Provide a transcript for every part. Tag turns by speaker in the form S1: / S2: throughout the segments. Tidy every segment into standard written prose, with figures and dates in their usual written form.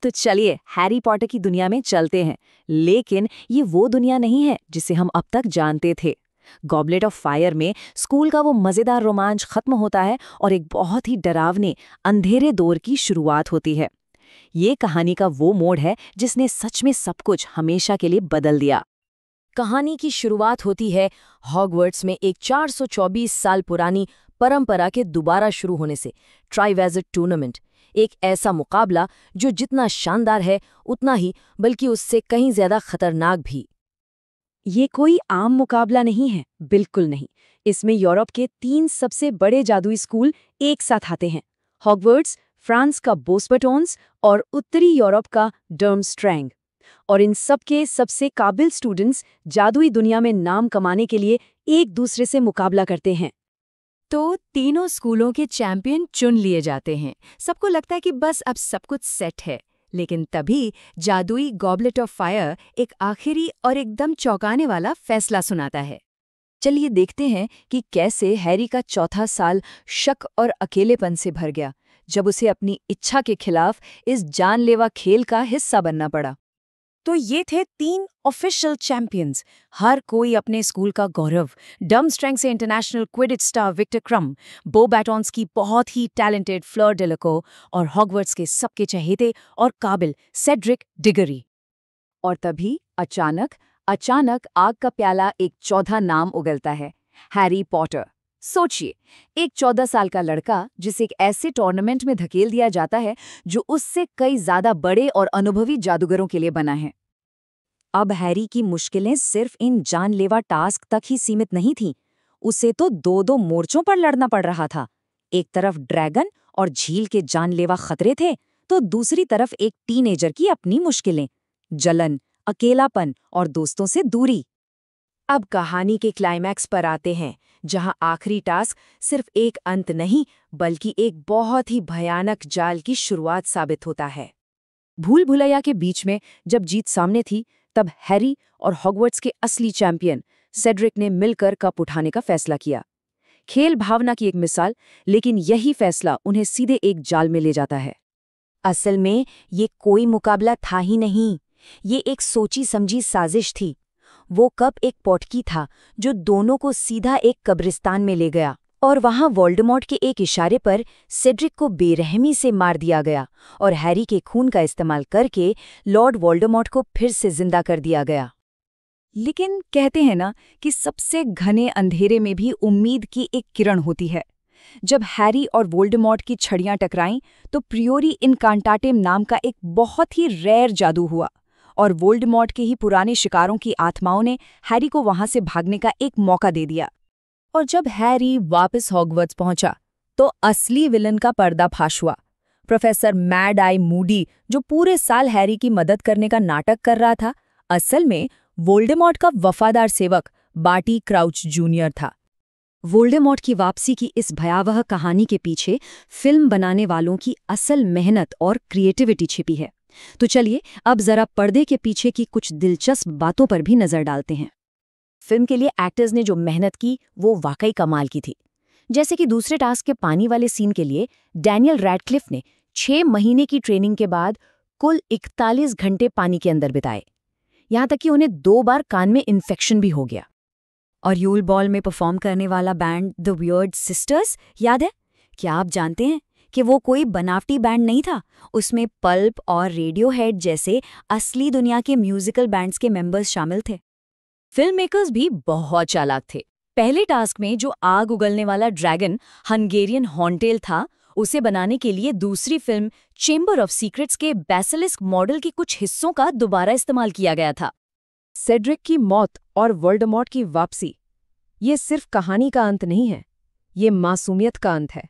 S1: तो चलिए Harry Potter की दुनिया में चलते हैं, लेकिन ये वो दुनिया नहीं है जिसे हम अब तक जानते थे। गॉबलेट ऑफ फायर में स्कूल का वो मजेदार रोमांच खत्म होता है और एक बहुत ही डरावने अंधेरे दौर की शुरुआत होती है। ये कहानी का वो मोड़ है जिसने सच में सब कुछ हमेशा के लिए बदल दिया। कहानी की शुरुआत होती है हॉगवर्ट्स में एक 424 साल पुरानी परंपरा के दोबारा शुरू होने से, ट्राइवेज़िट टूर्नामेंट। एक ऐसा मुकाबला जो जितना शानदार है उतना ही बल्कि उससे कहीं ज्यादा खतरनाक भी।
S2: ये कोई आम मुकाबला नहीं है, बिल्कुल नहीं। इसमें यूरोप के 3 सबसे बड़े जादुई स्कूल एक साथ आते हैं। हॉगवर्ट्स, फ्रांस का बोस्बटॉन्स और उत्तरी यूरोप का डर्मस्ट्रैंग। और इन सब के सबसे काबिल स्टूडेंट्स जादुई दुनिया में नाम कमाने के लिए एक दूसरे से मुकाबला करते हैं।
S1: तो तीनों स्कूलों के चैंपियन चुन लिए जाते हैं। सबको लगता है कि बस अब सब कुछ सेट है, लेकिन तभी जादुई गॉबलेट ऑफ फायर एक आखिरी और एकदम चौंकाने वाला फैसला सुनाता है। चलिए देखते हैं कि कैसे हैरी का चौथा साल शक और अकेलेपन से भर गया, जब उसे अपनी इच्छा के खिलाफ इस जानलेवा खेल का हिस्सा बनना पड़ा। तो ये थे 3 ऑफिशियल चैंपियंस, हर कोई अपने स्कूल का गौरव। डर्मस्ट्रैंग से इंटरनेशनल क्विडिच स्टार विक्टर क्रम, बोबैटॉन्स की बहुत ही टैलेंटेड फ्लोर डेलाको और हॉगवर्ट्स के सबके चहेते और काबिल सेड्रिक डिगरी। और तभी अचानक आग का प्याला एक चौथा नाम उगलता है, हैरी पॉटर। सोचिए, एक 14 साल का लड़का जिसे एक ऐसे टूर्नामेंट में धकेल दिया जाता है जो उससे कई ज्यादा बड़े और अनुभवी जादूगरों के लिए बना है। अब हैरी की मुश्किलें सिर्फ इन जानलेवा टास्क तक ही सीमित नहीं थीं। उसे तो 2-2 मोर्चों पर लड़ना पड़ रहा था। एक तरफ ड्रैगन और झील के जानलेवा खतरे थे, तो दूसरी तरफ एक टीनेजर की अपनी मुश्किलें, जलन, अकेलापन और दोस्तों से दूरी। अब कहानी के क्लाइमैक्स पर आते हैं, जहां आखिरी टास्क सिर्फ एक अंत नहीं बल्कि एक बहुत ही भयानक जाल की शुरुआत साबित होता है। भूल भुलैया के बीच में जब जीत सामने थी, तब हैरी और हॉगवर्ट्स के असली चैंपियन सेड्रिक ने मिलकर कप उठाने का फैसला किया। खेल भावना की एक मिसाल, लेकिन यही फैसला उन्हें सीधे एक जाल में ले जाता है। असल में ये कोई मुकाबला था ही नहीं, ये एक सोची समझी साजिश थी। वो कप एक पॉटकी था जो दोनों को सीधा एक कब्रिस्तान में ले गया, और वहां वोल्डेमॉर्ट के एक इशारे पर सेड्रिक को बेरहमी से मार दिया गया और हैरी के खून का इस्तेमाल करके लॉर्ड वोल्डेमॉर्ट को फिर से जिंदा कर दिया गया। लेकिन कहते हैं ना कि सबसे घने अंधेरे में भी उम्मीद की एक किरण होती है। जब हैरी और वोल्डेमॉर्ट की छड़ियां टकराईं, तो प्रियोरी इनकांटाटिम नाम का एक बहुत ही रेयर जादू हुआ, और वोल्डेमॉर्ट के ही पुराने शिकारों की आत्माओं ने हैरी को वहां से भागने का एक मौका दे दिया। और जब हैरी वापस हॉगवर्ट्स पहुंचा, तो असली विलन का पर्दाफाश हुआ। प्रोफेसर मैड आई मूडी, जो पूरे साल हैरी की मदद करने का नाटक कर रहा था, असल में वोल्डेमॉर्ट का वफादार सेवक बार्टी क्राउच जूनियर था। वोल्डेमॉर्ट की वापसी की इस भयावह कहानी के पीछे फिल्म बनाने वालों की असल मेहनत और क्रिएटिविटी छिपी है। तो चलिए अब जरा पर्दे के पीछे की कुछ दिलचस्प बातों पर भी नजर डालते हैं। फिल्म के लिए एक्टर्स ने जो मेहनत की वो वाकई कमाल की थी। जैसे कि दूसरे टास्क के पानी वाले सीन के लिए डैनियल रैडक्लिफ ने 6 महीने की ट्रेनिंग के बाद कुल 41 घंटे पानी के अंदर बिताए। यहां तक कि उन्हें 2 बार कान में इन्फेक्शन भी हो गया। और यूल बॉल में परफॉर्म करने वाला बैंड द वियर्ड सिस्टर्स याद है? क्या आप जानते हैं कि वो कोई बनावटी बैंड नहीं था? उसमें पल्प और रेडियोहेड जैसे असली दुनिया के म्यूजिकल बैंड्स के मेंबर्स शामिल थे। फिल्म मेकर्स भी बहुत चालाक थे। पहले टास्क में जो आग उगलने वाला ड्रैगन हंगेरियन हॉर्नटेल था, उसे बनाने के लिए दूसरी फिल्म चेंबर ऑफ सीक्रेट्स के बेसिलिस्क मॉडल के कुछ हिस्सों का दोबारा इस्तेमाल किया गया था।
S2: सेड्रिक की मौत और वोल्डेमॉर्ट की वापसी, ये सिर्फ कहानी का अंत नहीं है, ये मासूमियत का अंत है।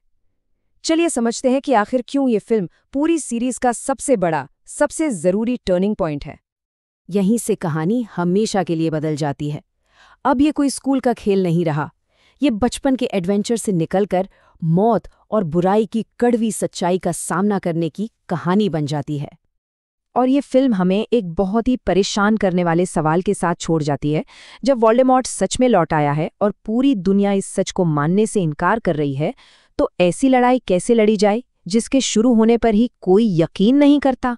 S2: चलिए समझते हैं कि आखिर क्यों ये फिल्म पूरी सीरीज का सबसे बड़ा, सबसे जरूरी टर्निंग पॉइंट है। यहीं से कहानी हमेशा के लिए बदल जाती है। अब ये कोई स्कूल का खेल नहीं रहा, ये बचपन के एडवेंचर से निकलकर मौत और बुराई की कड़वी सच्चाई का सामना करने की कहानी बन जाती है। और ये फिल्म हमें एक बहुत ही परेशान करने वाले सवाल के साथ छोड़ जाती है। जब वोल्डेमॉर्ट सच में लौट आया है और पूरी दुनिया इस सच को मानने से इनकार कर रही है, तो ऐसी लड़ाई कैसे लड़ी जाए जिसके शुरू होने पर ही कोई यकीन नहीं करता?